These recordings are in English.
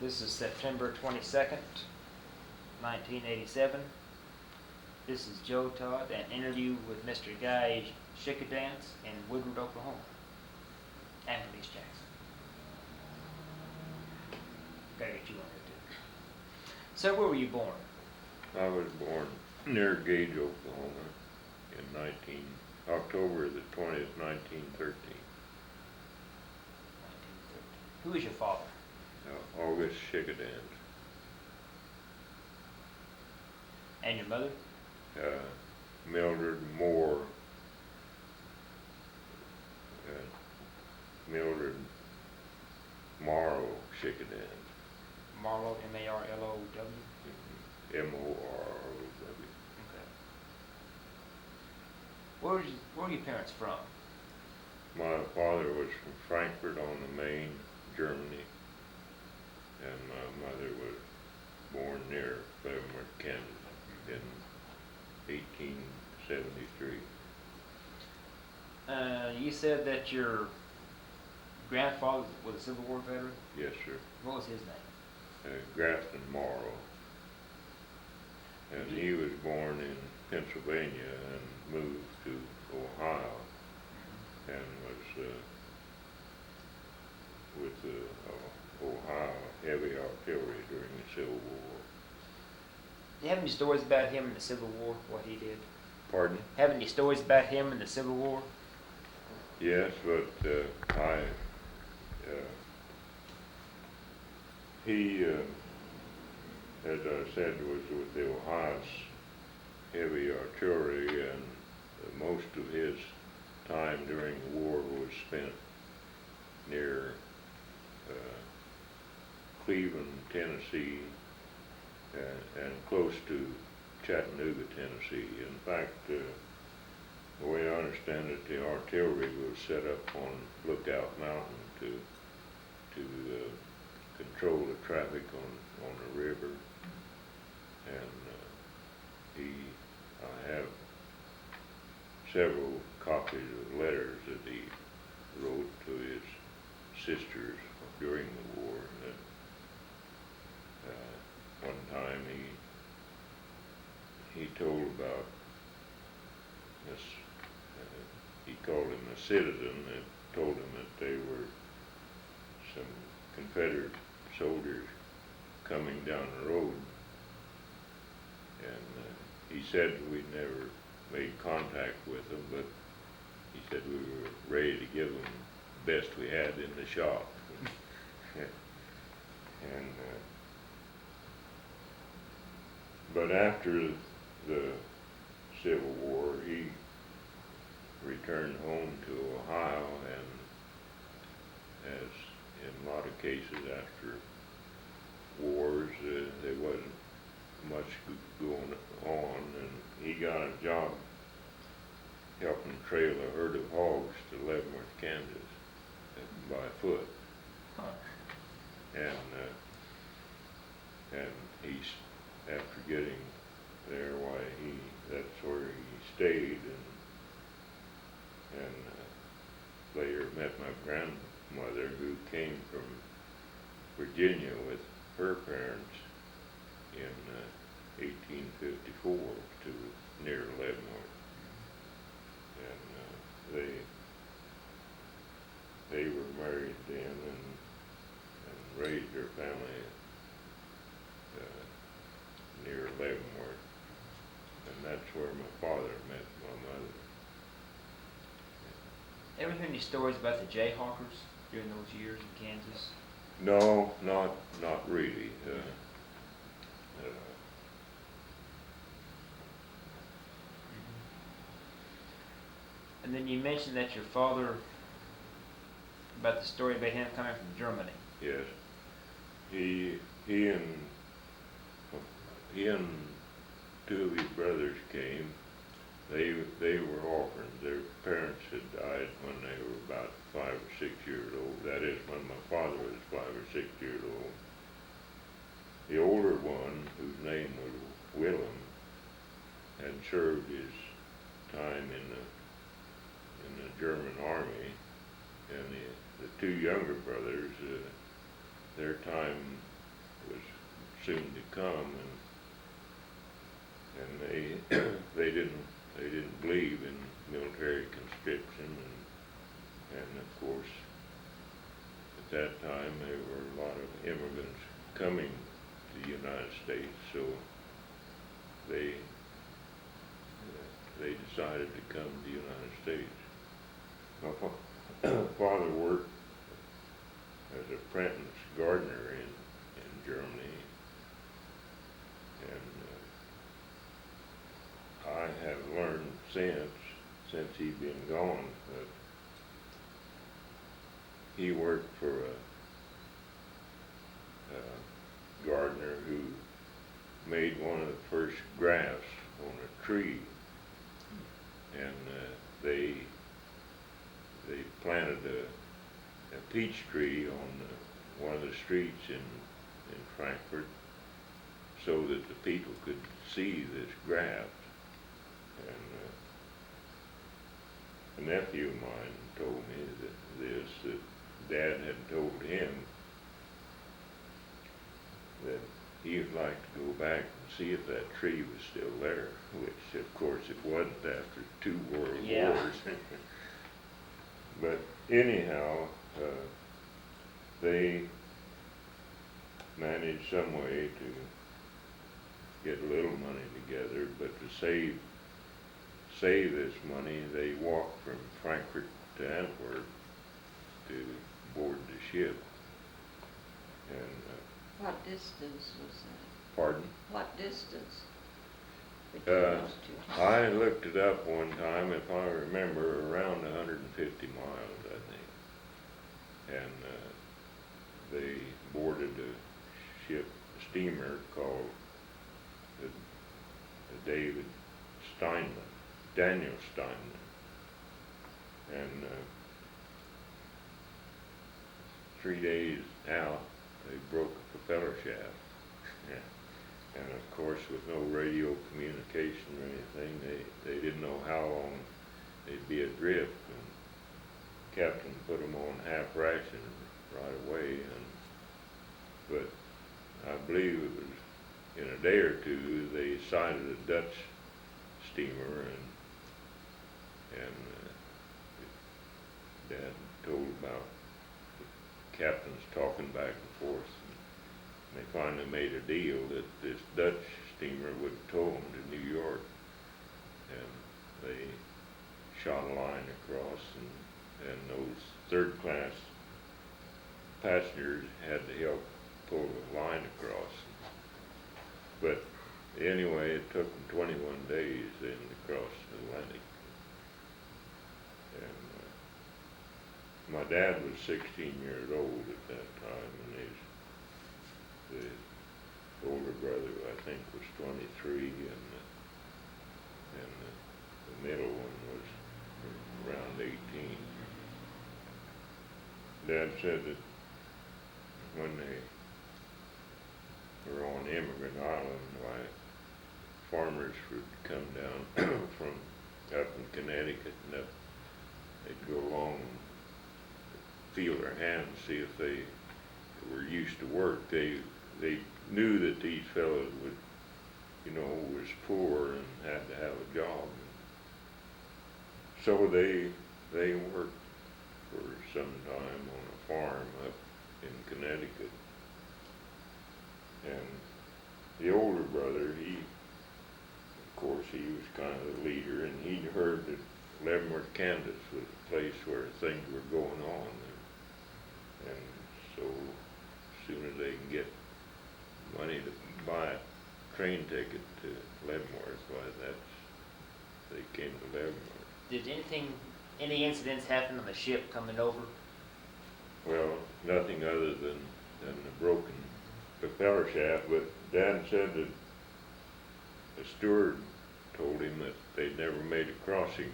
This is September 22nd, 1987. This is Joe Todd, an interview with Mr. Guy Schickedanz in Woodward, Oklahoma, and Miss Jackson. Gotta get you on here too. So, where were you born? I was born near Gage, Oklahoma in October the 20th, 1913. Who is your father? August Schickedanz. And your mother? Mildred Marlow Schickedanz. Marlow, M-A-R-L-O-W? M-O-R-L-O-W. Okay. Where are your parents from? My father was from Frankfurt on the Main, Germany, and my mother was born near Leavenworth, Kansas in 1873. You said that your grandfather was a Civil War veteran? Yes, sir. What was his name? Grafton Marlow. And he was born in Pennsylvania and moved to Ohio and was with the Ohio Heavy Artillery during the Civil War. Do you have any stories about him in the Civil War, what he did? Pardon? Have any stories about him in the Civil War? Yes, but he, as I said, was with the Ohio Heavy Artillery, and most of his time during the war was spent near Cleveland, Tennessee, and close to Chattanooga, Tennessee. In fact, the way I understand it, the artillery was set up on Lookout Mountain to control the traffic on the river, and I have several copies of letters that he wrote to his sisters during the war. And one time he told about this, he called him a citizen, and told him that they were some Confederate soldiers coming down the road, and he said we'd never made contact with them, but he said we were ready to give them the best we had in the shop. And but after the Civil War, he returned home to Ohio, and as in a lot of cases after wars, there wasn't much going on, and he got a job helping trail a herd of hogs to Leavenworth, Kansas, by foot. Huh. And he's, after getting there, that's where he stayed, and later met my grandmother, who came from Virginia with her parents in 1854 to near Leavenworth, and they were married then and raised their family near Leavenworth, and that's where my father met my mother. Ever hear any stories about the Jayhawkers during those years in Kansas? No, not really. And then you mentioned that your father, about the story about him coming from Germany. Yes, he and two of his brothers came. They were orphans. Their parents had died when they were about 5 or 6 years old. That is, when my father was 5 or 6 years old. The older one, whose name was Willem, had served his time in the German army, and the two younger brothers, their time was soon to come, and they didn't believe in military conscription, and of course at that time there were a lot of immigrants coming to the United States, so they decided to come to the United States. My father worked as an apprentice gardener in Germany, and I have learned since he'd been gone, that he worked for a gardener who made one of the first grafts on a tree, and they planted a peach tree on one of the streets in Frankfurt, so that the people could see this graft. And a nephew of mine told me that Dad had told him that he would like to go back and see if that tree was still there, which of course it wasn't after 2 world wars. But anyhow, they managed some way to get a little money together, but to save this money, they walked from Frankfurt to Antwerp to board the ship. And what distance was that? pardon? What distance between those two? I looked it up one time, if I remember, around 150 miles, I think. And they boarded a steamer called the Daniel Steinman. And 3 days out, they broke a propeller shaft. And of course, with no radio communication or anything, they didn't know how long they'd be adrift. And the captain put them on half ration right away. But I believe it was in a day or two they sighted a Dutch steamer, and Dad told about the captains talking back and forth. They finally made a deal that this Dutch steamer would tow them to New York, and they shot a line across, and those third-class passengers had to help pull the line across. But anyway, it took them 21 days then to cross the Atlantic. And my dad was 16 years old at that time, and the older brother, I think, was 23, and the middle one was around 18. Dad said that when they were on Immigrant Island, why farmers would come down from up in Connecticut, and they'd go along and feel their hands, see if they were used to work. They knew that these fellows was poor and had to have a job. So they worked for some time on a farm up in Connecticut. And the older brother, of course, he was kind of the leader, and he'd heard that Leavenworth, Kansas was a place where things were going on. And so as soon as they can get money to buy a train ticket to Leavenworth, they came to Leavenworth. Did any incidents happen on the ship coming over? Well, nothing other than the broken propeller shaft, but Dad said that the steward told him that they'd never made a crossing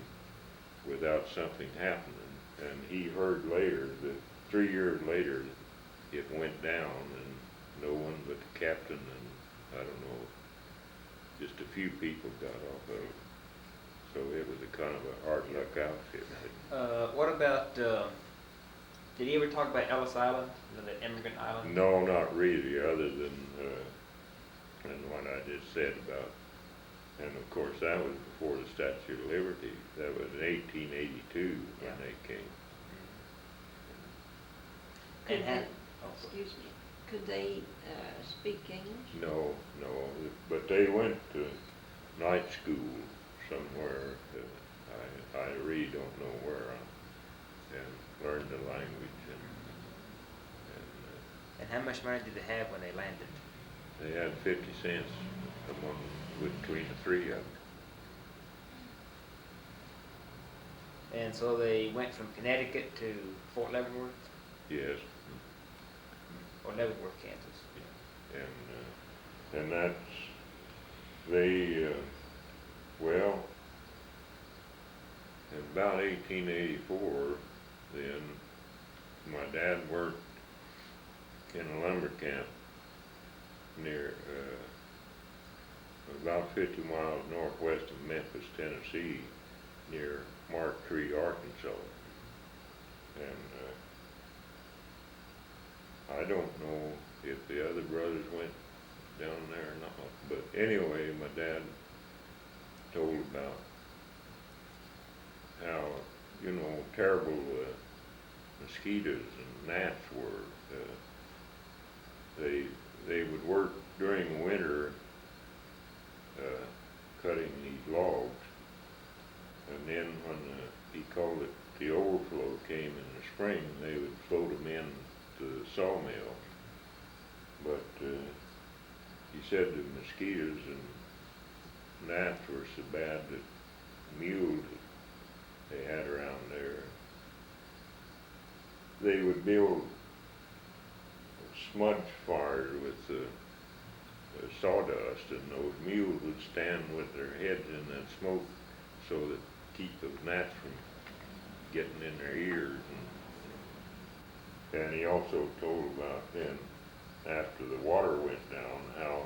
without something happening, and he heard later that 3 years later it went down, and no one but the captain and, I don't know, just a few people got off of it. So it was a kind of a hard luck outfit. What about Did he ever talk about Ellis Island, the immigrant island? No, not really, other than what I just said about. And of course, that was before the Statute of Liberty. That was in 1882 Yeah. when they came. Could And they, had- excuse me, could they speak English? No, but they went to night school somewhere. I really don't know where, and learned the language. And how much money did they have when they landed? They had 50 cents among between the three of them. And so they went from Connecticut to Fort Leavenworth, Yes, or Leavenworth, Kansas. and that's they. Well, in about 1884, then my dad worked in a lumber camp near about 50 miles northwest of Memphis, Tennessee, near Mark Tree, Arkansas. And I don't know if the other brothers went down there or not, but anyway, my dad told about how, terrible mosquitoes and gnats were. They would work during the winter cutting these logs, and then when he called it the overflow came in the spring, they would float them in to the sawmill. But he said the mosquitoes and gnats were so bad that mules that they had around there, they would build smudge fires with the sawdust, and those mules would stand with their heads in that smoke so that keep those gnats from getting in their ears. And he also told about then, after the water went down, how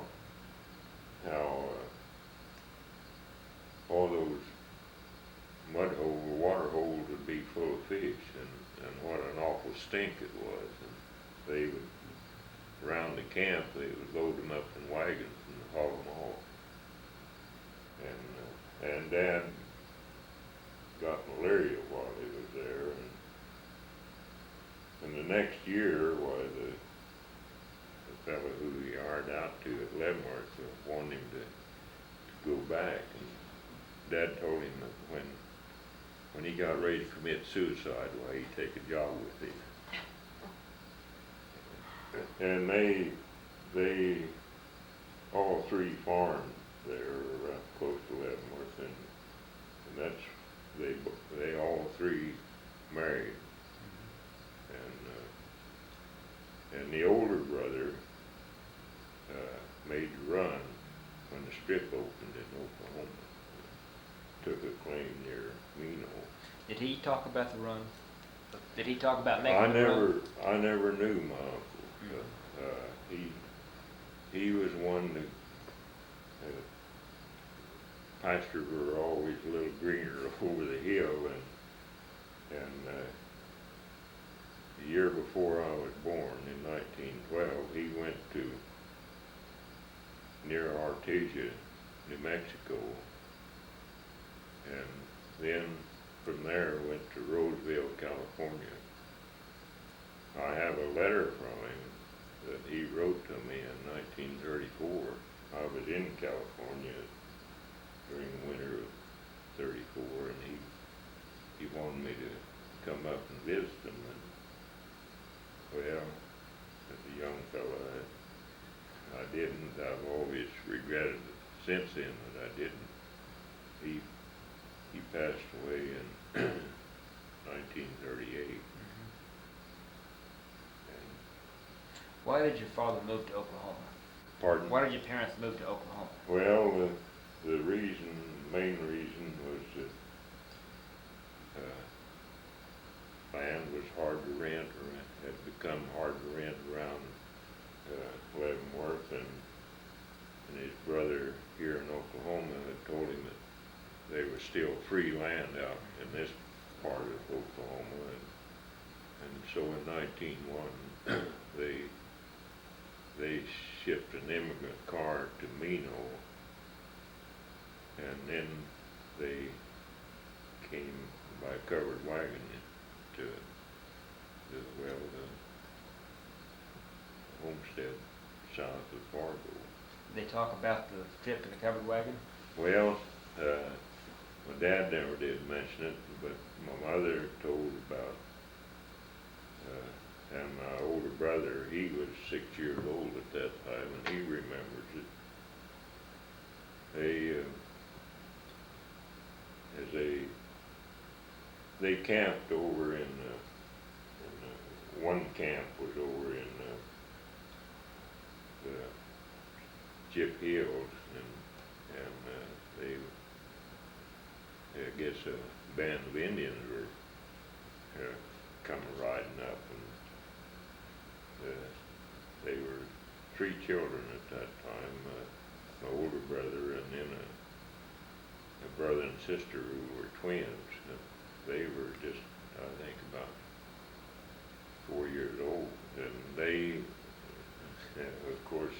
all those mud holes, water holes would be full of fish, and what an awful stink it was. And they would, around the camp, they would load them up in wagons and haul them off. And Dad got malaria while he was there, and the next year, why the fellow who he hired out to at Leavenworth wanted him to go back, and Dad told him that when he got ready to commit suicide, why he'd take a job with him. And they all three farmed there close to Leavenworth, and that's they all three married, and the older brother made the run when the strip opened in Oklahoma. Took a claim near Mino. Did he talk about the run? Did he talk about making the run? I never knew my uncle. But, he was one that pastures were always a little greener over the hill, and the year before I was born, in 1912, he went to near Artesia, New Mexico, and then from there went to Roseville, California. I have a letter from him that he wrote to me in 1934. I was in California during the winter of 34, and he wanted me to come up and visit him. And, well, as a young fellow, I didn't. I've always regretted it since then that I didn't. He passed away in 1938. Why did your father move to Oklahoma? Pardon? Why did your parents move to Oklahoma? Well, the main reason was that land was hard to rent, or had become hard to rent around Leavenworth, and his brother here in Oklahoma had told him that there was still free land out in this part of Oklahoma, And so in 1901, they shipped an immigrant car to Mino, and then they came by covered wagon to the homestead south of Fargo. They talk about the trip in the covered wagon? Well, my dad never did mention it, but my mother told about, and my older brother, he was 6 years old at that time, and he remembers it. They camped over one camp was over in the Chip Hills, and I guess a band of Indians were coming riding up, and they were 3 children at that time, my older brother and then a brother and sister who were twins. They were just, I think, about 4 years old, and they, of course,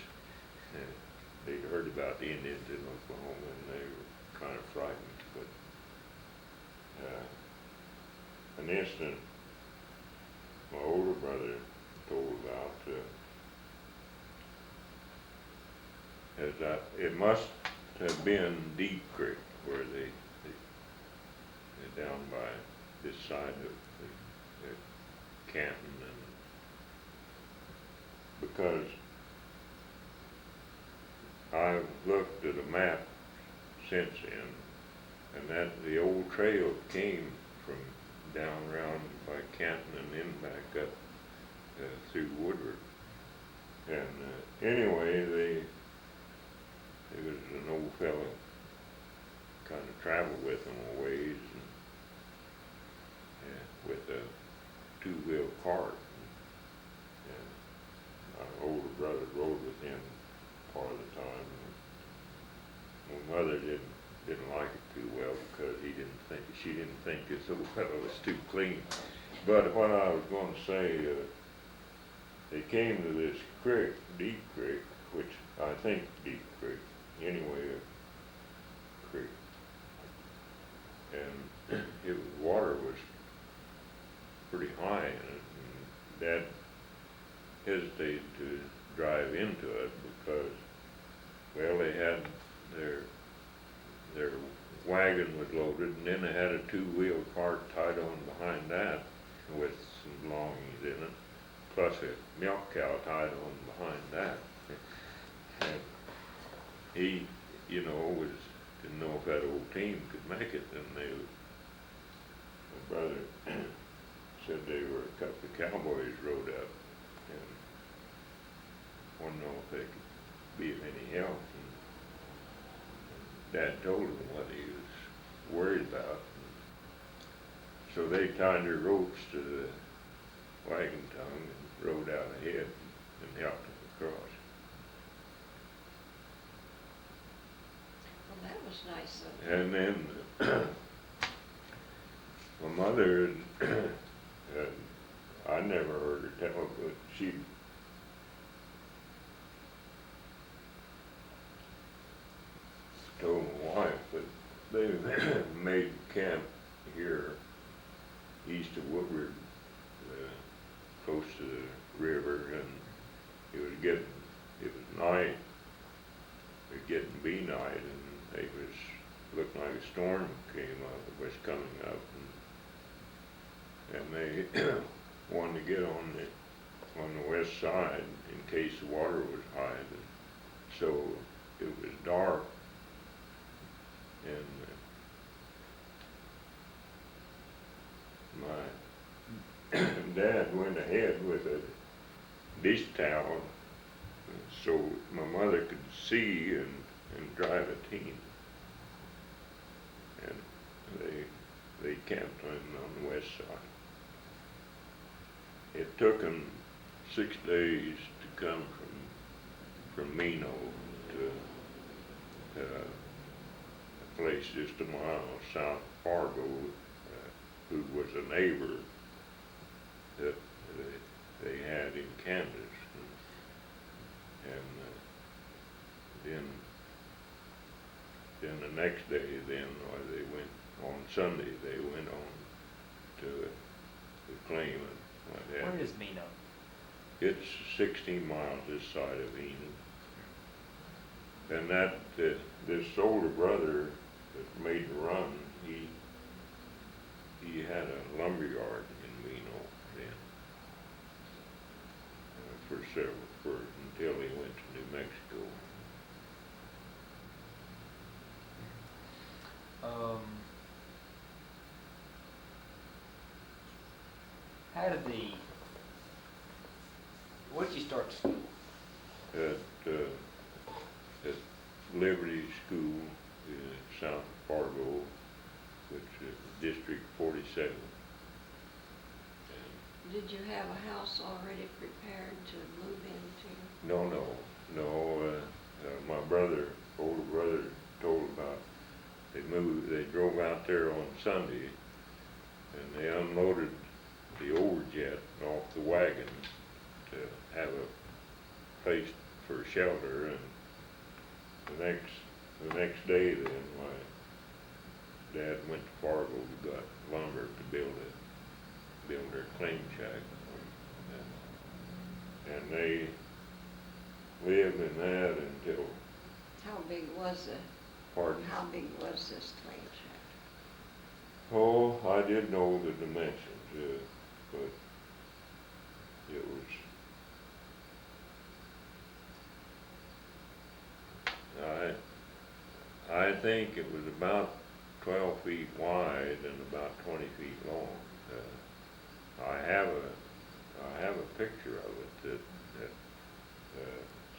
they'd heard about the Indians in Oklahoma, and they were kind of frightened. But an incident my older brother told about is that it must have been Deep Creek where they're down by this side of the Canton, and because I've looked at a map since then, and that the old trail came from down around by Canton and then back up through Woodward. And anyway, there was an old fellow kind of traveled with them a ways, and with a 2-wheel cart. And my older brother rode with him part of the time. And my mother didn't like it too well because she didn't think this old fellow was too clean. But what I was going to say, they came to this creek, Deep Creek, which I think Deep Creek, anyway, a creek. And water was pretty high in it, and Dad hesitated to drive into it because, well, they had their wagon was loaded, and then they had a 2-wheel cart tied on behind that with some belongings in it, plus a milk cow tied on behind that. And he, didn't know if that old team could make it, and my brother said they were a couple of cowboys rode up and wanted to know if they could be of any help. And Dad told him what he was worried about. So they tied their ropes to the wagon tongue and rode out ahead and helped them across. Well, that was nice of them. And then my mother, I never heard her tell, but she told my wife that they made camp here east of Woodward, close to the river, and it was night, it was getting to be night, and it was looking like a storm was coming up, and they wanted to get on the west side in case the water was high. So it was dark, and my Dad went ahead with a dish towel so my mother could see and drive a team. And they camped on the west side. It took them 6 days to come from Mino to a place just a mile south of Fargo, who was a neighbor that they had in Kansas. And then the next day, or they went on Sunday, they went on to claim and what have Where you. is Mino? It's 16 miles this side of Enid. And this older brother that made the run, he had a lumber yard in Mino then until he went to New Mexico. Where'd you start school? At Liberty School in South Fargo, which is District 47. Did you have a house already prepared to move into? No. My older brother told about they drove out there on Sunday and they unloaded the overjet off the wagon to have a place for shelter, and the next day then my dad went to Fargo and got lumber to build their claim shack, and they lived in that until. How big was it? Pardon? How big was this claim shack? Oh, I did know the dimensions, but it was. I think it was about 12 feet wide and about 20 feet long. I have a picture of it that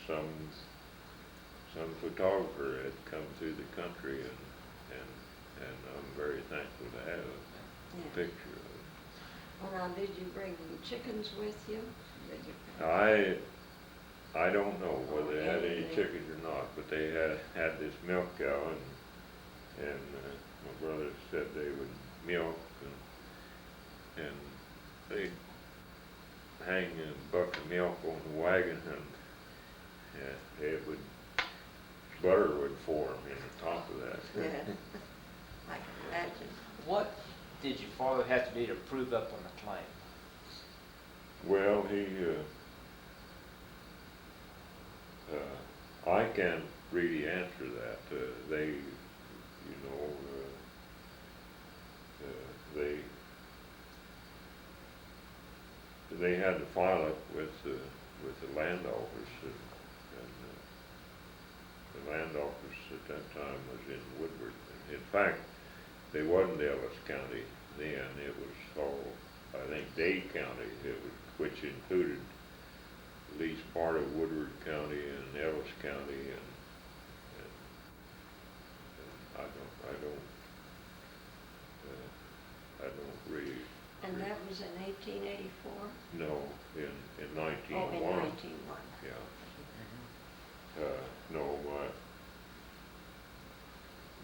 some photographer had come through the country, and I'm very thankful to have a picture of it. Well, now, did you bring chickens with you? Did you? I don't know whether they had any chickens or not, but they had this milk cow, and my brother said they would milk, and they'd hang a bucket of milk on the wagon, and it would, butter would form in the top of that. Yeah, I can imagine. What did your father have to do to prove up on the claim? Well, I can't really answer that. They had to file it with the land office, and the land office at that time was in Woodward. In fact, they wasn't Ellis County then. It was all, I think, Dade County, which included at least part of Woodward County and Ellis County, and I don't really. And that was in 1884? No, in 1901. Oh, in 1901. Yeah. No,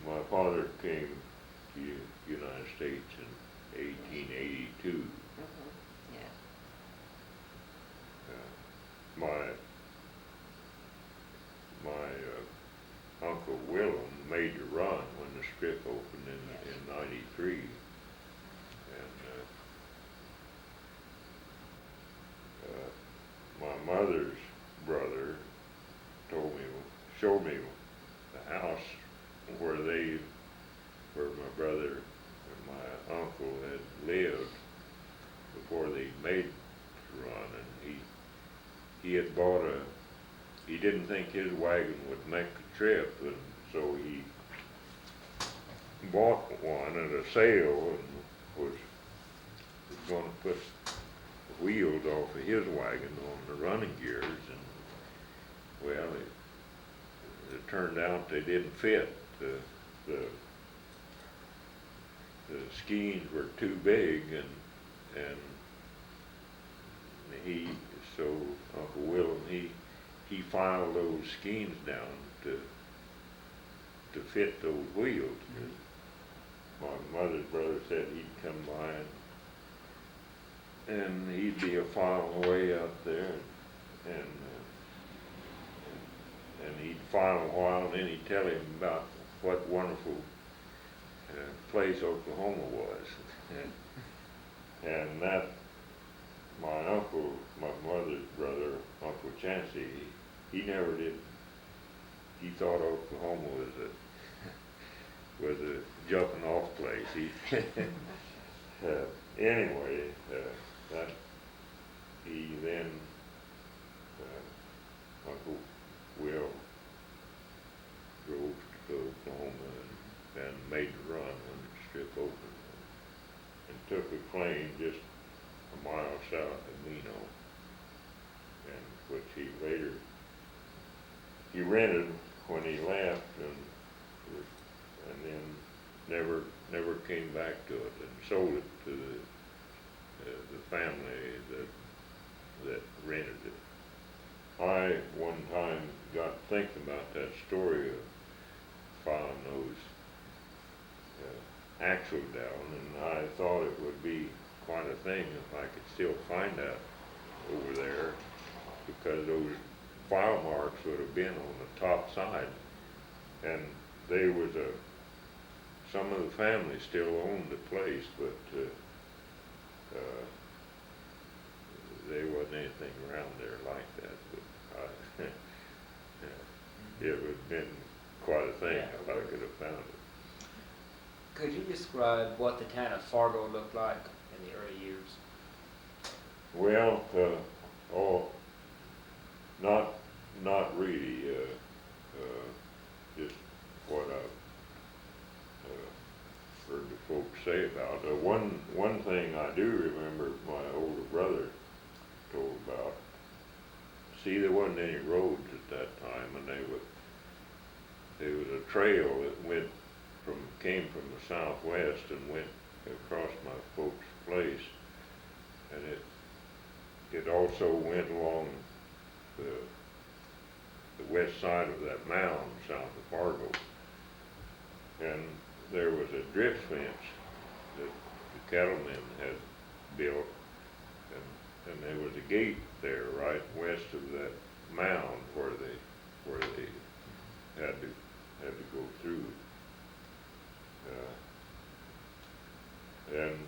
my father came to the United States in 1882. Yeah. My Uncle Willem made the run when the strip opened in 93. And my mother's brother showed me the house where my brother and my uncle had lived before they made the run, and he had he didn't think his wagon would make the trip, and so he bought one at a sale and was going to put the wheels off of his wagon on the running gears, and well, it turned out they didn't fit. The skeins were too big, and Uncle Willem, he filed those skeins down to fit those wheels. My mother's brother said he'd come by and he'd be a file away out there, and he'd file a while, and then he'd tell him about what wonderful place Oklahoma was. And that, my uncle, my mother's brother, Uncle Chancey, he never did, he thought Oklahoma was a jumping off place. Anyway, that he then, Uncle Will drove to Oklahoma and made the run when the strip opened, and took a claim just a mile south of Mino, and which he later, he rented when he left, and then never came back to it, and sold it to the family that rented it. I one time got thinking about that story of filing those axles down, and I thought it would be quite a thing if I could still find that over there, because those file marks would have been on the top side, and there was some of the family still owned the place, but there wasn't anything around there like that. But it would have been quite a thing if I could have found it. Could you describe what the town of Fargo looked like in the early years? Well, not really. Just what I've heard the folks say about it. One thing I do remember my older brother told about. See, there wasn't any roads at that time, and there was a trail that came from the southwest and went across my folks' place, and it also went along the west side of that mound south of Fargo, and there was a drift fence that the cattlemen had built, and there was a gate there right west of that mound where they had to go through. And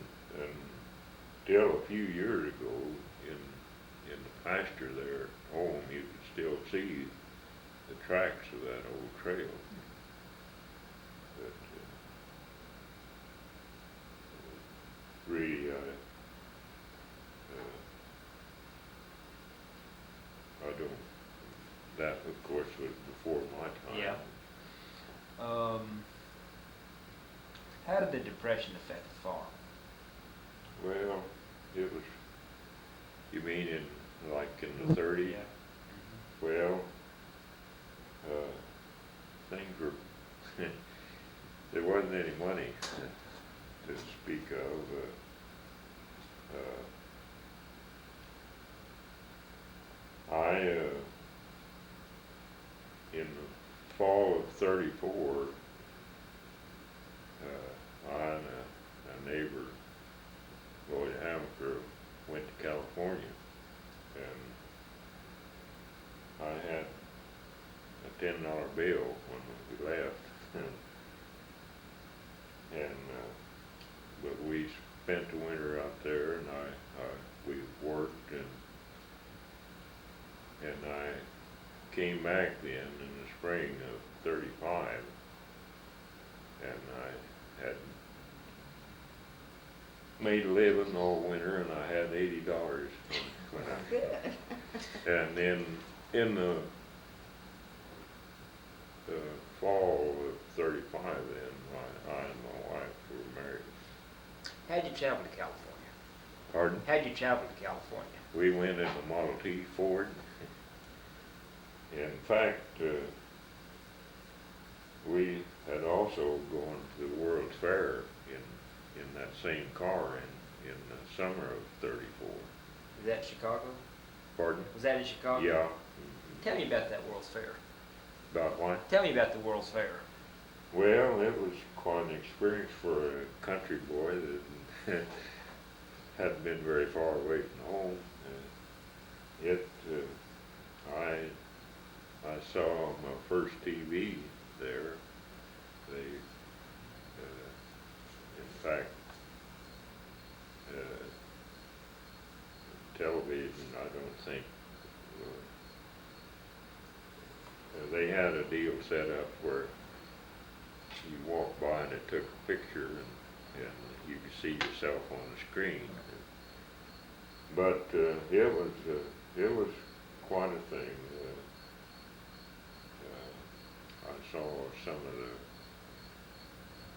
till a few years ago, in the pasture there at home, you could still see the tracks of that old trail. But really, I don't. That, of course, was before my time. Yeah. How did the Depression affect the farm? Well, it was, you mean in the 30s? Yeah. Well, things were, there wasn't any money to speak of. In the fall of '34, I and a neighbor, Lloyd Hamaker, went to California, and I had a $10 bill when we left, but we spent the winter out there, and we worked, and I came back then in the spring of '35, and I had made a living all winter, and I had $80 when I Good. and then in the fall of '35, then I and my wife were married. How'd you travel to California? Pardon? How'd you travel to California? We went in a Model T Ford. In fact, we had also gone to the World's Fair in that same car in the summer of '34. Was that Chicago? Pardon? Was that in Chicago? Yeah. Tell me about that World's Fair. About what? Tell me about the World's Fair. Well, it was quite an experience for a country boy that hadn't been very far away from home. I saw my first TV there. They, in fact, television, I don't think, they had a deal set up where you walk by and it took a picture and you could see yourself on the screen. But it was quite a thing. I saw some of the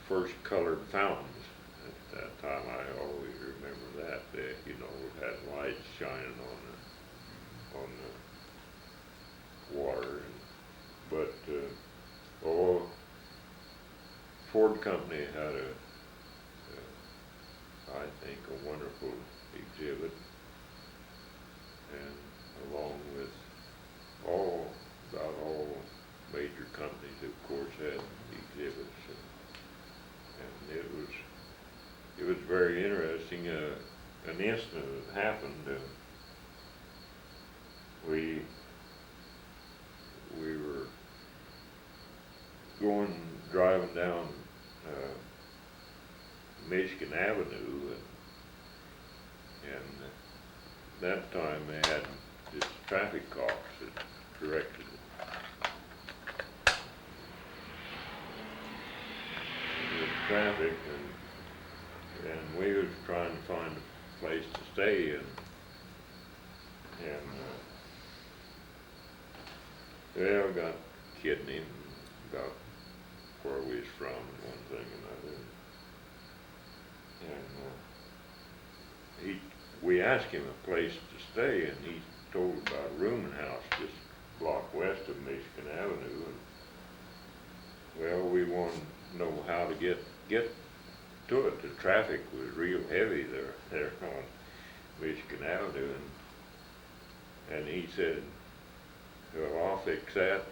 first colored fountains at that time. I always remember that. They, had lights shining on the water. But Ford Company had I think, a wonderful exhibit, and along with about all major companies, of course, had exhibits, and it was very interesting. An incident that happened. We were driving down Michigan Avenue, and that time they had this traffic cops that directed the traffic, and we was trying to find a place to stay, and well, got kidding him about where we was from and one thing and another. And we asked him a place to stay, and he told about a rooming house just a block west of Michigan Avenue. And well, we wanted to know how to get to it. The traffic was real heavy there on Michigan Avenue, and he said, "Well, I'll fix that."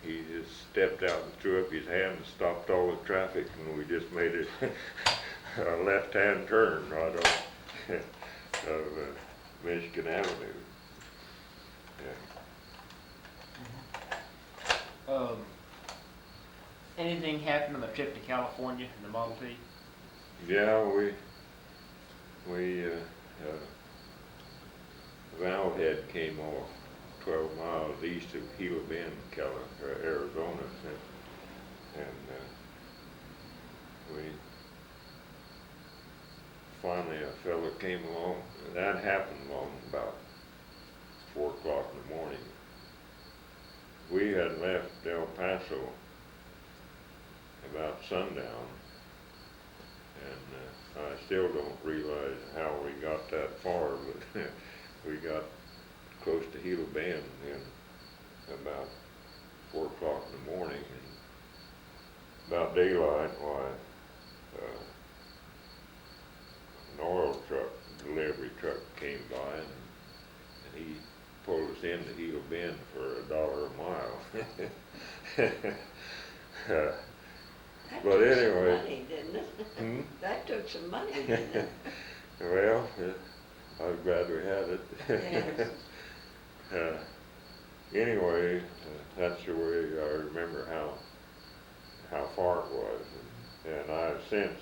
He just stepped out and threw up his hand and stopped all the traffic, and we just made it a left-hand turn right off of Michigan Avenue. Yeah. Anything happened on the trip to California in the Model T? Yeah, Valhead came off 12 miles east of Gila Bend, Arizona, and we finally, a fellow came along. That happened along about 4 o'clock in the morning. We had left El Paso about sundown, and I still don't realize how we got that far, but we got close to Gila Bend in about 4 o'clock in the morning, and about daylight, an oil truck, delivery truck came by, and he pulled us into Gila Bend for $1 a mile. That But took anyway. some money, didn't it? That took some money, didn't it? Well, I was glad we had it. Yes. Anyway, that's the way I remember how far it was, and I've since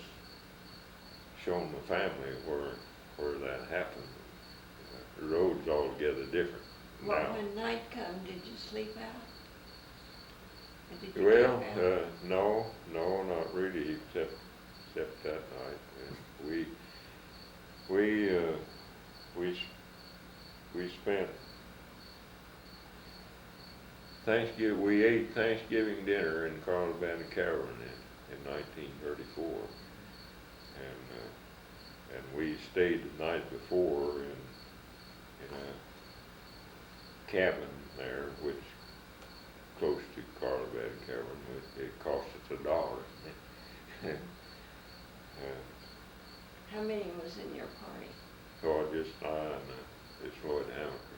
shown the family where that happened. The road's altogether different Well, now. when night come, did you sleep out? Or did you Well, camp out? no, not really, except that night. And we spent Thanksgiving. We ate Thanksgiving dinner in Carlsbad Cavern in 1934, and we stayed the night before in a cabin there, which close to Carlsbad Cavern. It cost us $1. How many was in your party? So I just it's Lloyd Hamilton.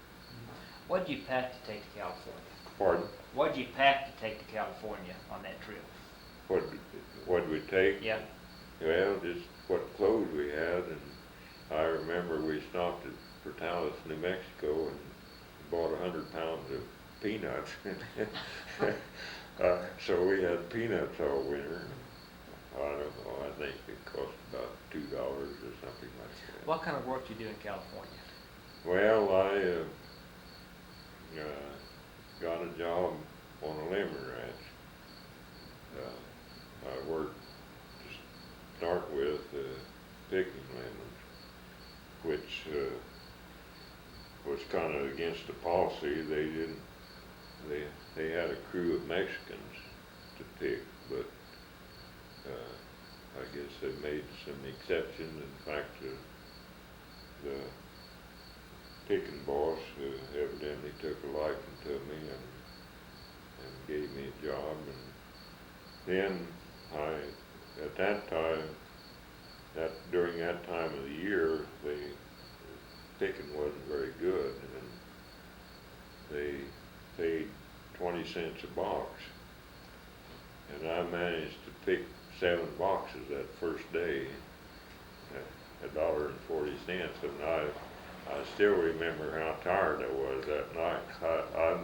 What'd you pack to take to California? Pardon? What'd you pack to take to California on that trip? What did we take? Yeah. Well, just what clothes we had, and I remember we stopped at Portales, New Mexico, and bought 100 pounds of peanuts. So we had peanuts all winter. I don't know, I think it cost about $2 or something like that. What kind of work do you do in California? Well, I got a job on a lemon ranch. I worked to start with picking lemons, which was kind of against the policy. They didn't. They had a crew of Mexicans to pick, but I guess they made some exceptions. In fact, the picking boss evidently took a liking to me and gave me a job. And then at that time, during that time of the year, picking wasn't very good, and they paid 20 cents a box. And I managed to pick 7 boxes that first day at $1.40, and I still remember how tired I was that night. I've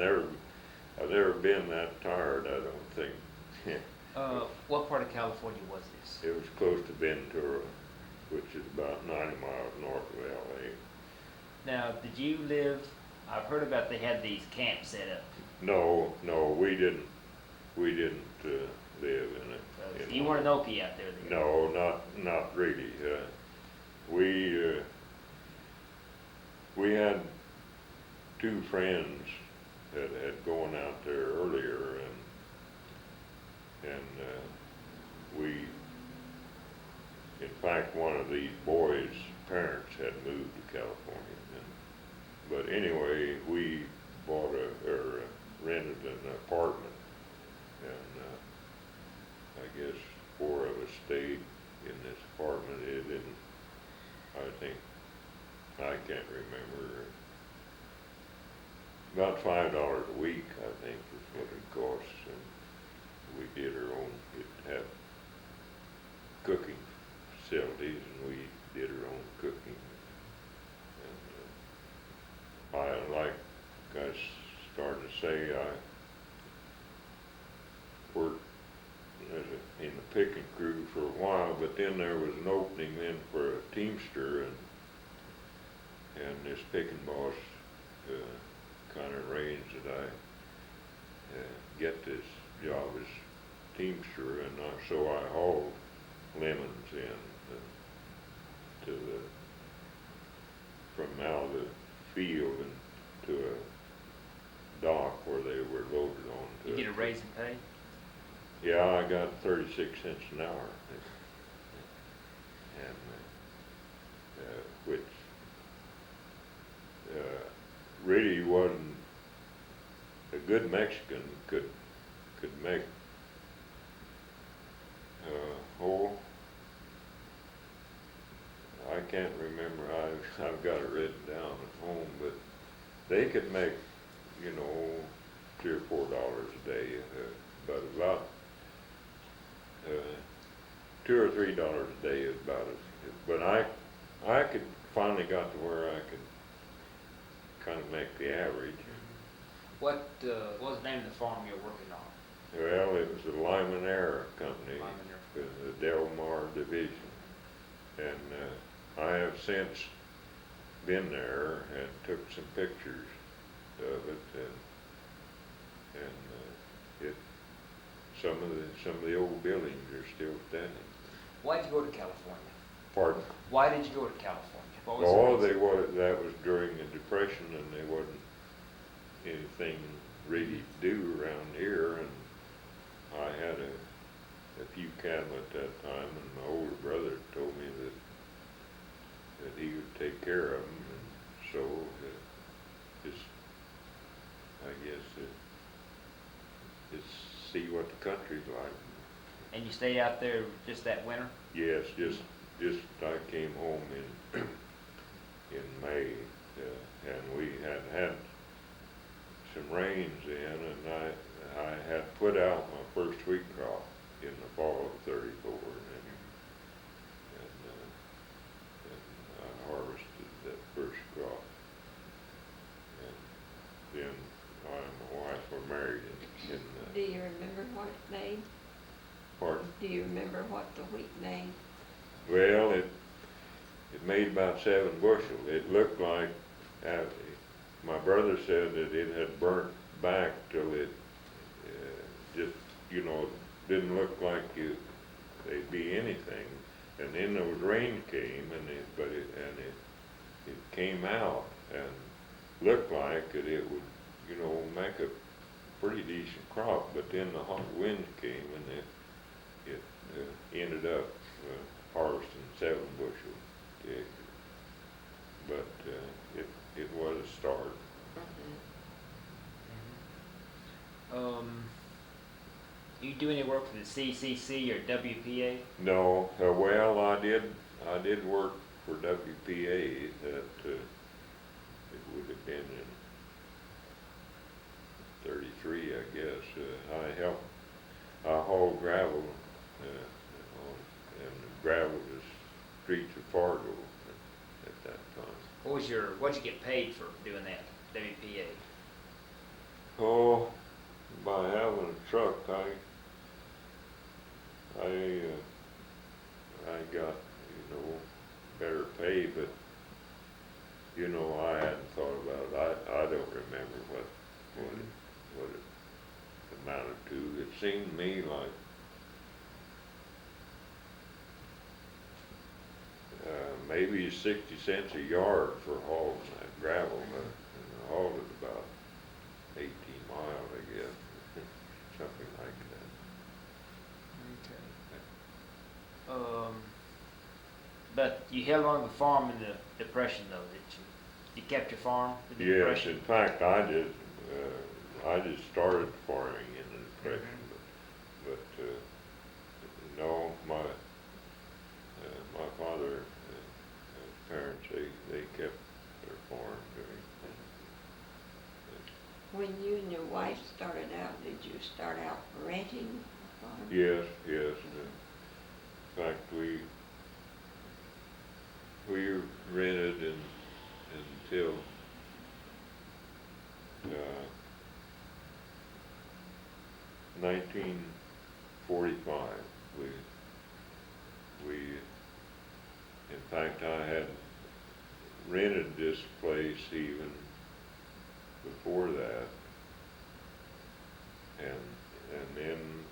never been that tired, I don't think. What part of California was this? It was close to Ventura, which is about 90 miles north of LA. Now, did you live, I've heard about they had these camps set up. No, we didn't live in it. You weren't an Okie out there then? No, not really. We had 2 friends that had gone out there earlier, and we, in fact, one of these boys' parents had moved to California. But anyway, we bought or rented an apartment, and I guess 4 of us stayed in this apartment. It didn't, I can't remember, about $5 a week, I think, is what it cost. And we did our own, it had cooking facilities, and we did our own cooking. And like I started to say, I worked in the picking crew for a while, but then there was an opening then for a teamster, and this picking boss kind of arranged that I get this job as teamster, and so I hauled lemons in from out of the field and to a dock where they were loaded on. You get a raise in pay? Yeah, I got 36 cents an hour, and which really wasn't a good Mexican could make. I can't remember. I've got it written down at home, but they could make, $3 or $4 a day, but about $2 or $3 a day is about it. But I could finally got to where I could kind of make the average. What was the name of the farm you're working on? Well, it was the Limonera Company, the Del Mar division, and I have since been there and took some pictures of it, and some of the old buildings are still standing. Why did you go to California? Pardon? Why did you go to California? What was the reason? That was during the Depression, and there wasn't anything really to do around here, and I had a few cattle at that time, and my older brother told me that he would take care of them, and so I guess just see what the country's like. And you stayed out there just that winter? Yes, just I came home in May, and we had some rains in, and I had put out my first wheat crop in the fall of '34, and I harvested do you remember what it made? Pardon? Do you remember what the wheat made? Well, it made about 7 bushel. It looked like, my brother said that it had burnt back till it just, didn't look like they'd be anything. And then those rains came, and it came out and looked like that it would, make a pretty decent crop. But then the hot winds came, and it ended up harvesting 7 bushel to acre. But it was a start. You do any work for the CCC or WPA? No, well, I did work for WPA. That it would have been in 33, I guess. I hauled gravel, and gravelled the streets of Fargo at that time. What'd you get paid for doing that, WPA? Oh, by having a truck, I got, better pay, but, I hadn't thought about it. I don't remember what it amounted to. It seemed to me like maybe 60 cents a yard for hauling that gravel, and I hauled it about 18 miles, I guess, something like that. Okay. But you held on to the farm in the Depression, though, didn't you? You kept your farm in the Yes, Depression? in fact, I did. I just started farming in the Depression, but no, my father, parents, they kept their farm during. When you and your wife started out, did you start out renting a farm? Yes. In fact, we rented until 1945. In fact, I had rented this place even before that, and then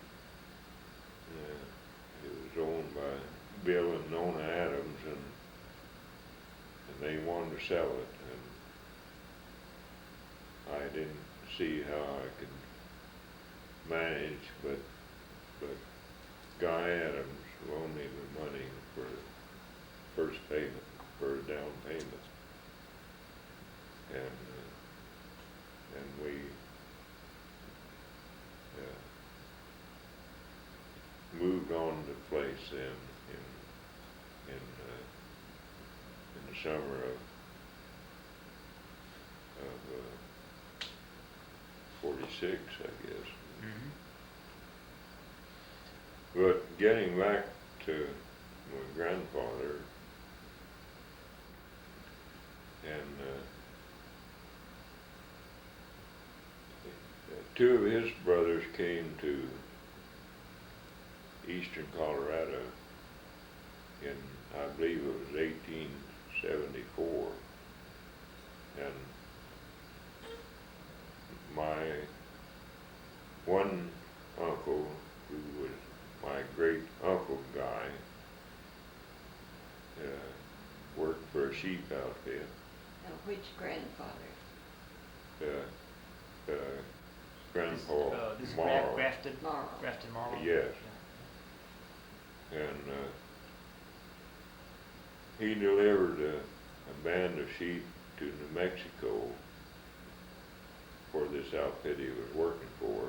it was owned by Bill and Nona Adams, and they wanted to sell it, and I didn't see how I could manage, but Guy Adams loaned me the money for the first payment, for a down payment, and we moved on to the place in the summer of 46, I guess. But getting back to my grandfather, and two of his brothers came to eastern Colorado in, I believe it was 1874, and my one uncle, who was my great uncle Guy, worked for a sheep outfit. Now, which grandfather? Grandpa This is Marlow. Grafton Marlow. Grafton Marlow? Yes. And he delivered a band of sheep to New Mexico for this outfit he was working for,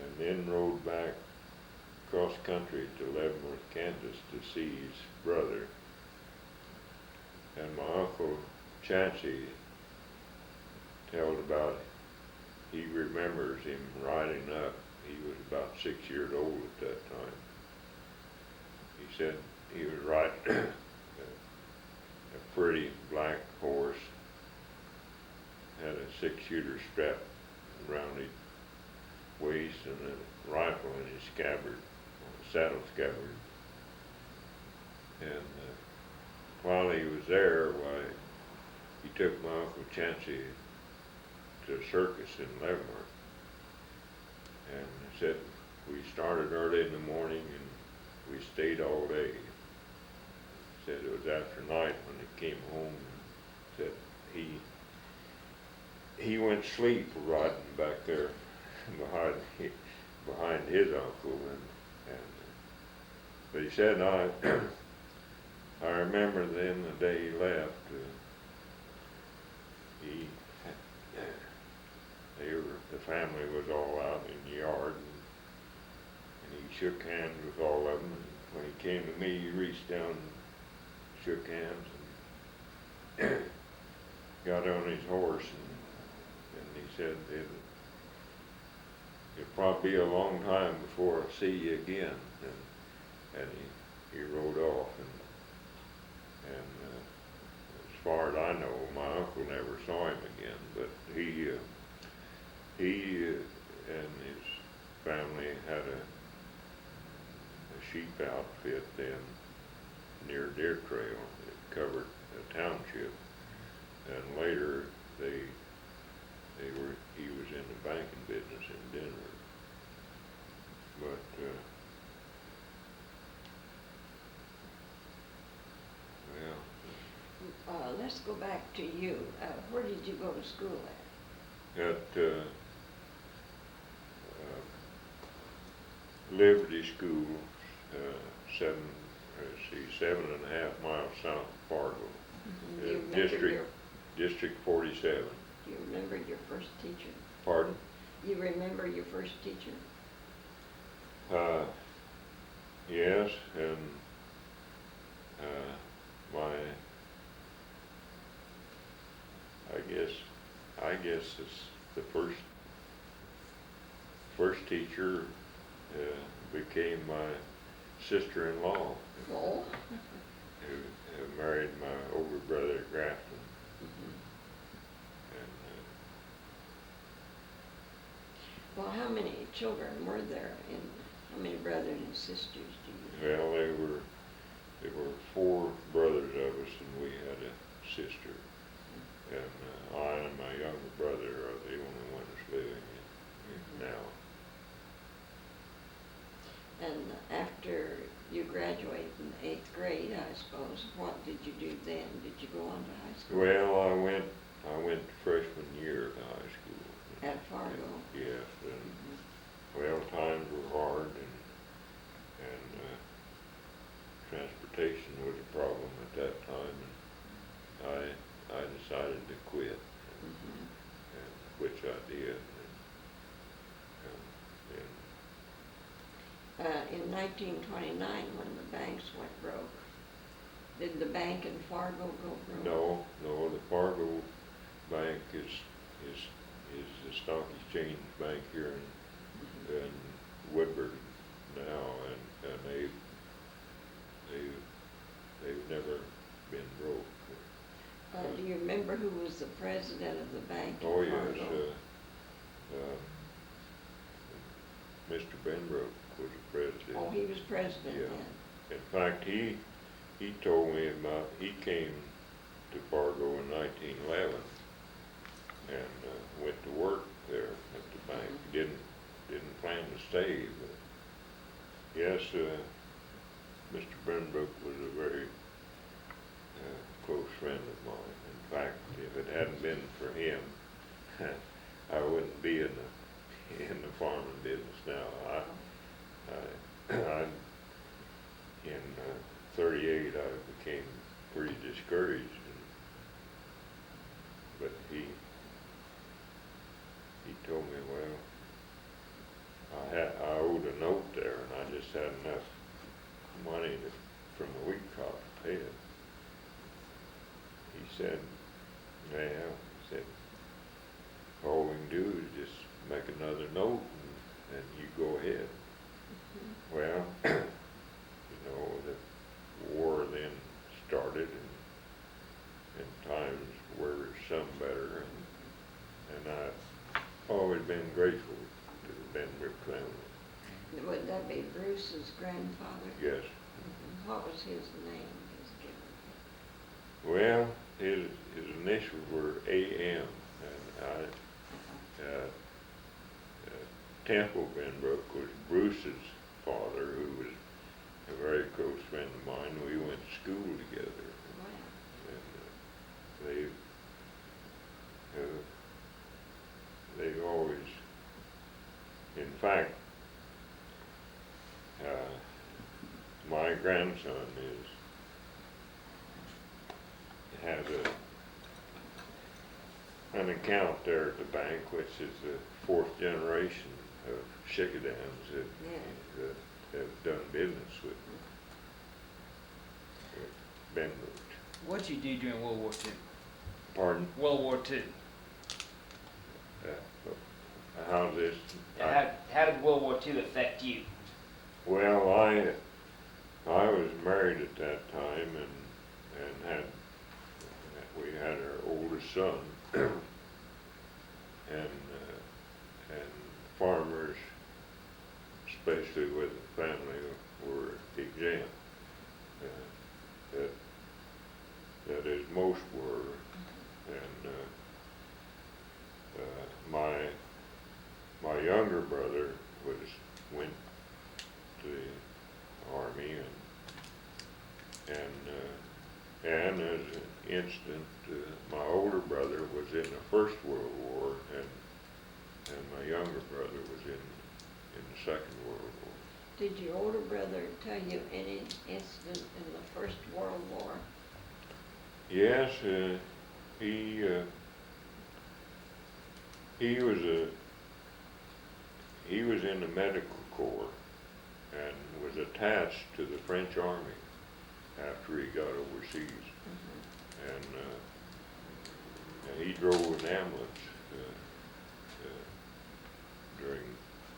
and then rode back cross country to Leavenworth, Kansas to see his brother. And my uncle Chancey told about, he remembers him riding up. He was about 6 years old at that time. He said he was riding a pretty black horse, had a 6-shooter strap around his waist and a rifle in his scabbard, saddle scabbard. And while he was there, why, he took my Uncle Chancey to a circus in Leavenworth. And said we started early in the morning and we stayed all day. Said it was after night when he came home and said he went to sleep riding back there behind his uncle and but he said I remember then the day he left, the family was all out in the yard and he shook hands with all of them, and when he came to me he reached down and shook hands and got on his horse and he said it'll probably be a long time before I see you again, and he rode off and as far as I know my uncle never saw him again, but he and his family had a sheep outfit then near Deer Trail. It covered a township, and later he was in the banking business in Denver. But Let's go back to you. Where did you go to school at? Liberty School, 7.5 miles south of Fargo. Do you remember District 47. Do you remember your first teacher? Pardon? You remember your first teacher? Yes, and I guess it's the first teacher became my sister-in-law, Oh. who married my older brother at Grafton. And Well, how many children were there, and how many brothers and sisters do you have? well, there were 4 brothers of us, and we had a sister. And I and my younger brother are the only ones living now. And after you graduated in 8th grade, I suppose, what did you do then? Did you go on to high school? Well, I went freshman year of high school. At Fargo? Yes, and well, times were hard, and transportation was a problem at that time, and I decided to quit, and which I did. In 1929, when the banks went broke, did the bank in Fargo go broke? No, the Fargo Bank is the stock exchange bank here in Woodward now, and they've never been broke. Do you remember who was the president of the bank in Oh Fargo? yes, Mr. Benbrook was the president. Oh, he was president Yeah. then. In fact, he told me about, he came to Fargo in 1911 and went to work there at the bank. Didn't plan to stay, but yes, Mr. Benbrook was a very close friend of mine. In fact, if it hadn't been for him, I wouldn't be in the farming business now. In 38, I became pretty discouraged, but he told me, well, I owed a note there, and I just had enough money from the wheat crop to pay it. He said, all we can do is just make another note and you go ahead. Well, the war then started, and times were some better, and I've always been grateful to Benbrook family. Would that be Bruce's grandfather? Yes. Mhm. What was his name, his given? Well, his initials were A.M. and Temple Benbrook was Bruce's father, who was a very close friend of mine. We went to school together. Wow. And they've always, in fact, my grandson has an account there at the bank, which is the fourth generation of Schickedanz that have done business with Benbrook. What'd you do during World War II? Pardon? World War II. How's this? How did World War II affect you? Well, I was married at that time and we had our oldest son and farmers, especially with the family, were exempt. That is, most were, and my younger brother went to the army and as an instant, my older brother was in the First World War and my younger brother was in the Second World War. Did your older brother tell you any incident in the First World War? Yes, he was in the medical corps and was attached to the French Army after he got overseas. Mm-hmm. And he drove an ambulance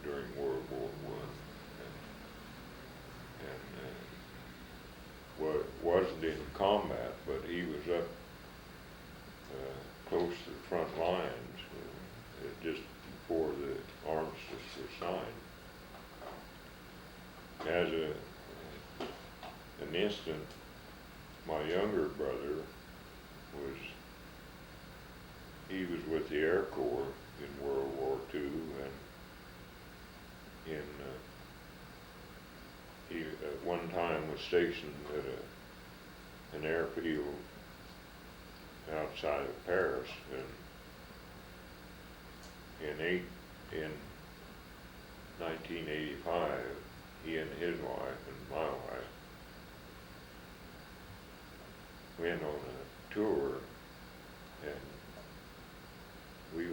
during World War I, and wasn't in combat, but he was up close to the front lines just before the armistice was signed. As an instant, my younger brother he was with the Air Corps in World War II, and he at one time was stationed at an airfield outside of Paris, and in 1985, he and his wife and my wife went on a tour, and we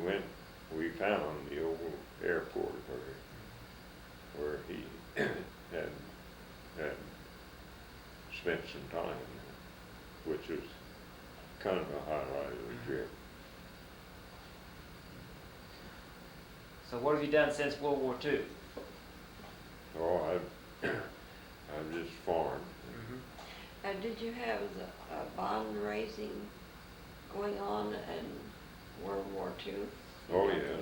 found the old airport where he had spent some time, which was kind of a highlight of the trip. So what have you done since World War II? Oh, I've just farmed. Did you have the bond raising going on in World War II? Oh, yeah.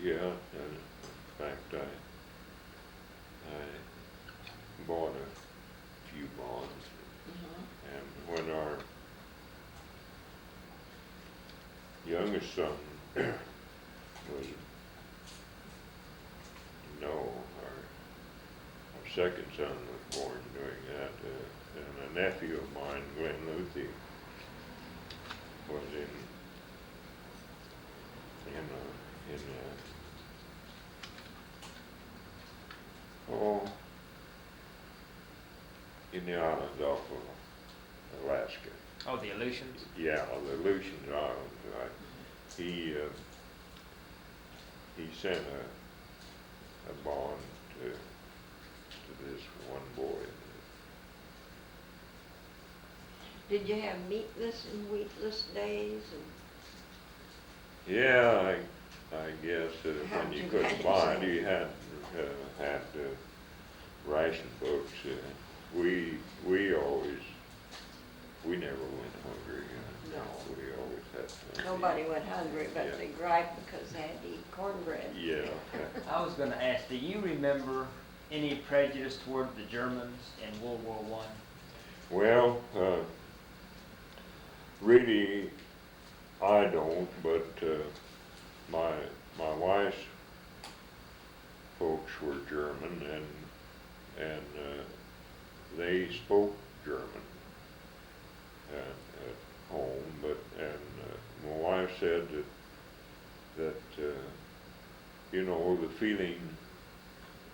Yeah. In fact, I bought a few bonds. And when our youngest son was, our second son was born during that, and a nephew of mine, Glenn Luthi, was in the islands off of Alaska. Oh, the Aleutians? Yeah, the Aleutians Islands. He sent a bond to this one boy. Did you have meatless and wheatless days? Yeah, I guess when you couldn't buy it, you had ration books. We never went hungry. No. We always had Nobody went hungry, Yeah. but they griped because they had to eat cornbread. Yeah. I was gonna ask, do you remember any prejudice toward the Germans in World War One? Well, really, I don't, but my wife's folks were German, and they spoke German at home, my wife said that you know, the feeling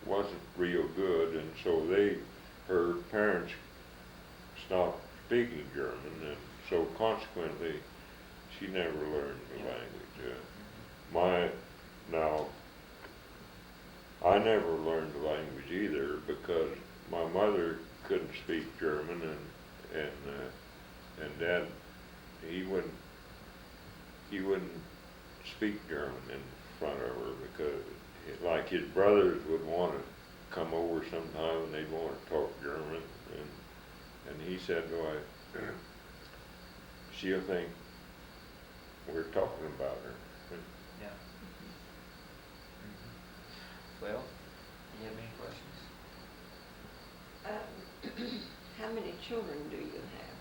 wasn't real good, and so her parents stopped speaking German, and so consequently, she never learned the language. Now, I never learned the language either because my mother couldn't speak German, and Dad, he wouldn't speak German in front of her because, like, his brothers would want to come over sometime and they'd want to talk German, and he said, "Well, she'll think we're talking about her." Yeah. Well, do you have any questions? How many children do you have?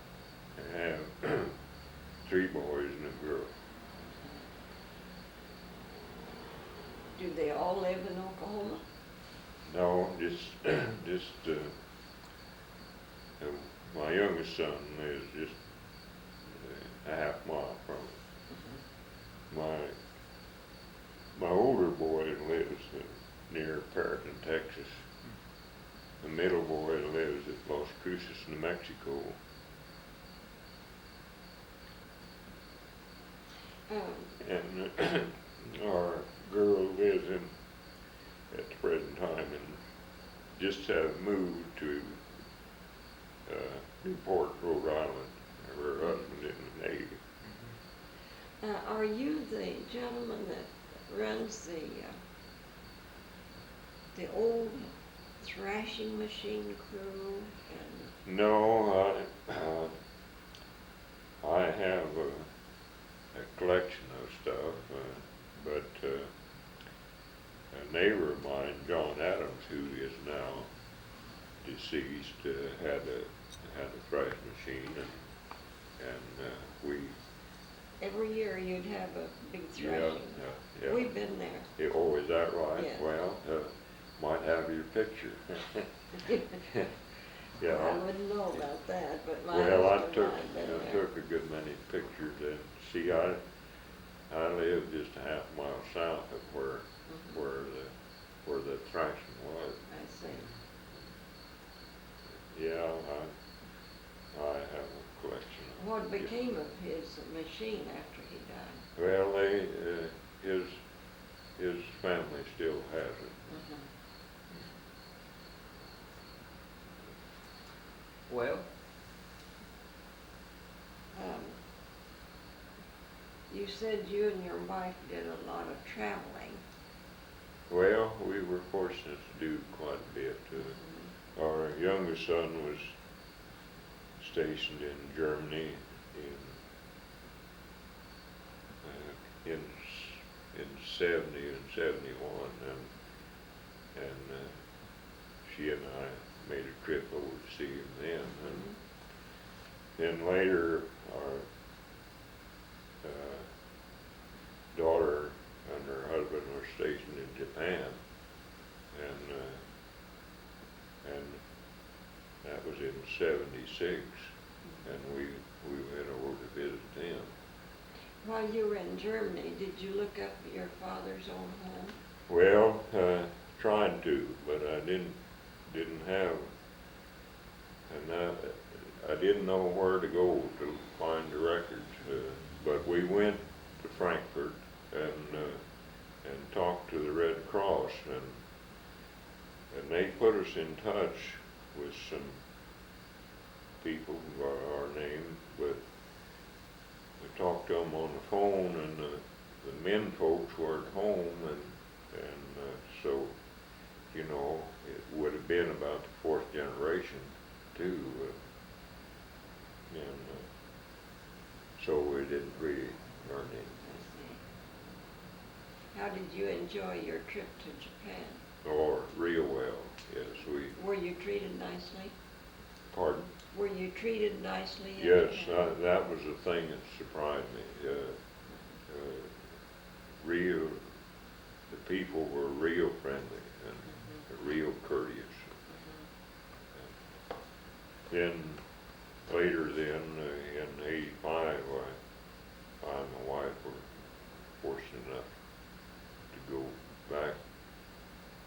I have 3 boys and a girl. Do they all live in Oklahoma? No, just my youngest son lives just a half mile from it. My older boy lives near Perryton, Texas. The middle boy lives at Las Cruces, New Mexico. And our girl lives at the present time and just have moved to Newport, Rhode Island. Her husband in the Navy. Are you the gentleman that runs the old thrashing machine crew? And No, I have a collection of stuff, but a neighbor of mine, John Adams, who is now deceased, had a thrash machine, and we. every year you'd have a big thrashing. Yeah. We've been there. Oh, is that right? Yeah. Well, might have your picture. Yeah. I wouldn't know about that, but my Well, I husband took and I have been there. a good many pictures, and see, I live just a half mile south of where the thrashing was. I see. Yeah, I have a collection. What became of his machine after he died? Well, his family still has it. Well, You said you and your wife did a lot of traveling. Well, we were fortunate to do quite a bit. Our youngest son was stationed in Germany in 70 and 71, and she and I made a trip over to see him then. And then later, our daughter and her husband were stationed in Japan, and that was in 76, and we went over to visit them. While you were in Germany, did you look up your father's old home? Well, tried to, but I didn't have, and I didn't know where to go to find the records. But we went to Frankfurt and talked to the Red Cross, and they put us in touch with some people by our name, but we talked to them on the phone, and the men folks were at home, and so, you know, it would have been about the 4th generation too, and so we didn't really turned in. I see. How did you enjoy your trip to Japan? Or real well, yes, Were you treated nicely? pardon? Were you treated nicely? in Yes, Japan? that was the thing that surprised me. Real, the people were real friendly and real courteous. Then, later then, in '85, I and my wife were fortunate enough to go back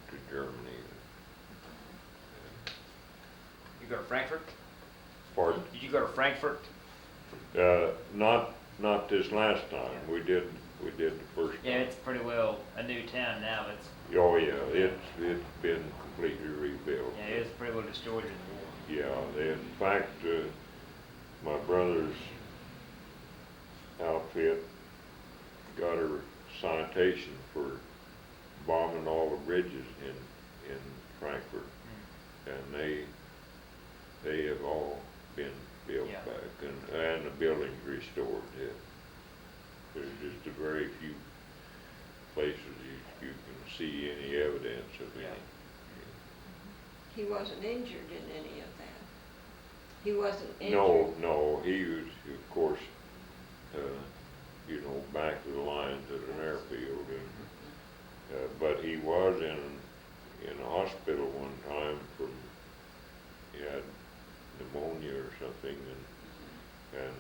to Germany. You go to Frankfurt? Pardon? Did you go to Frankfurt? Not this last time. Yeah. We did the first time. Yeah, it's pretty well a new town now. It's Oh yeah, it's been completely rebuilt. yeah, it's pretty well destroyed in the war. Yeah, in fact, my brother's outfit got a citation for bombing all the bridges in Frankfurt, and they have all been built Yeah. back, and the buildings restored. Yeah. There's just a very few places you can see any evidence of Yeah. any. He wasn't injured in any of that? He wasn't injured? No, he was, of course, back of the lines at an airfield, but he was in a hospital one time he had pneumonia or something, and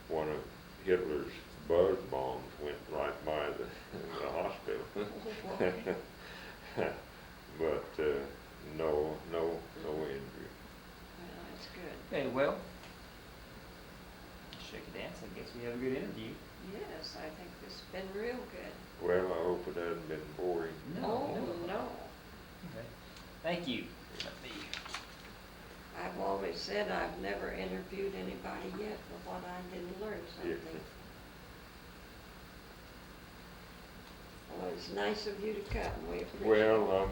one of Hitler's buzz bombs went right by the hospital. Oh, boy. But no injury. Well, that's good. Okay, well, Schickedanz, I guess we have a good interview. Yes, I think this has been real good. Well, I hope it hasn't been boring. Oh, no. Okay. Thank you. Let me. I've always said I've never interviewed anybody yet for what I didn't learn something. Well, it's nice of you to come. We appreciate it. Well,